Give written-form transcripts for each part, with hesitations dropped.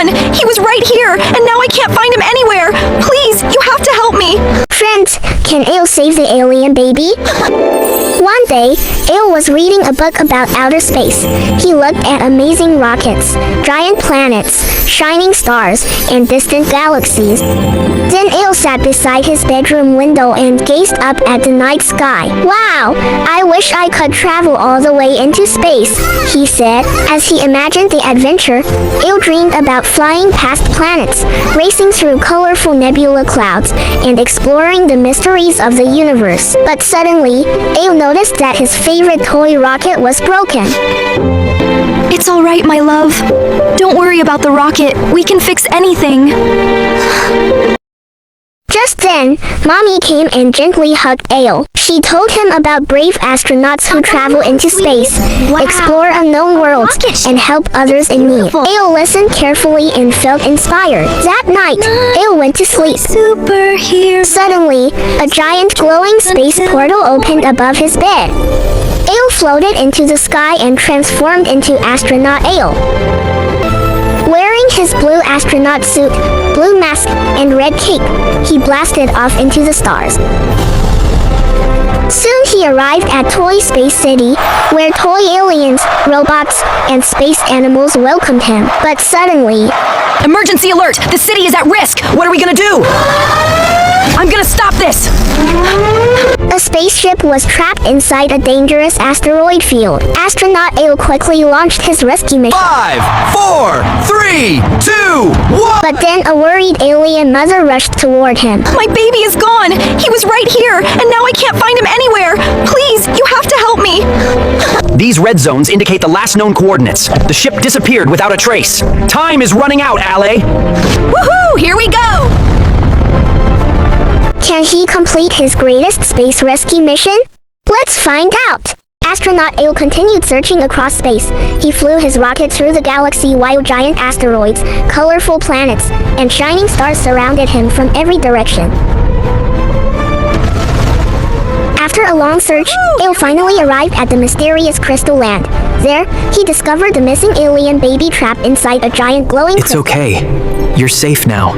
gone! He was right here, and now I can't find him anywhere! Please, you have to help me! Friends, can Ale save the alien baby? One day, Ale was reading a book about outer space. He looked at amazing rockets, giant planets, shining stars, and distant galaxies. Then Ale sat beside his bedroom window and gazed up at the night sky. Wow, I wish I could travel all the way into space, he said. As he imagined the adventure, Ale dreamed about flying past planets, racing through colorful nebula clouds, and exploring the mysteries of the universe. But suddenly, Ale noticed that his favorite toy rocket was broken. It's all right, my love. Don't worry about the rocket. We can fix anything. Just then, Mommy came and gently hugged Ale. She told him about brave astronauts who travel into space, explore unknown worlds, and help others in need. Ale listened carefully and felt inspired. That night, Ale went to sleep. Suddenly, a giant glowing space portal opened above his bed. Ale floated into the sky and transformed into Astronaut Ale. Wearing his blue astronaut suit, blue mask, and red cape, he blasted off into the stars. Soon he arrived at Toy Space City, where toy aliens, robots, and space animals welcomed him. But suddenly... Emergency alert! The city is at risk! What are we gonna do? I'm gonna stop this! A spaceship was trapped inside a dangerous asteroid field. Astronaut Ale quickly launched his rescue mission. 5, 4, 3, 2, 1! But then a worried alien mother rushed toward him. My baby is gone! He was right here, and now I can't find him anywhere! Please, you have to help me! These red zones indicate the last known coordinates. The ship disappeared without a trace. Time is running out, Ale! Woohoo! Here we go! Can he complete his greatest space rescue mission? Let's find out! Astronaut Ale continued searching across space. He flew his rocket through the galaxy while giant asteroids, colorful planets, and shining stars surrounded him from every direction. After a long search, Ale finally arrived at the mysterious Crystal Land. There, he discovered the missing alien baby trapped inside a giant glowing crystal. It's okay. You're safe now.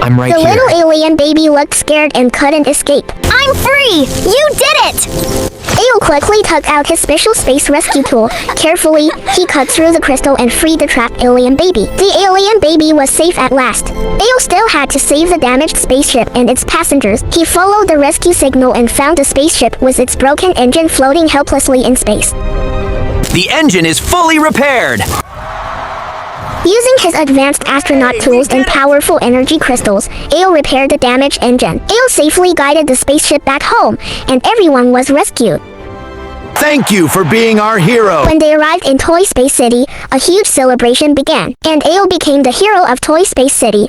I'm right here. The here. little alien baby looked scared and couldn't escape. I'm free! You did it! Ale quickly took out his special space rescue tool. Carefully, he cut through the crystal and freed the trapped alien baby. The alien baby was safe at last. Ale still had to save the damaged spaceship and its passengers. He followed the rescue signal and found the spaceship with its broken engine floating helplessly in space. The engine is fully repaired! Using his advanced astronaut tools and powerful energy crystals, Ale repaired the damaged engine. Ale safely guided the spaceship back home, and everyone was rescued. Thank you for being our hero! When they arrived in Toy Space City, a huge celebration began, and Ale became the hero of Toy Space City.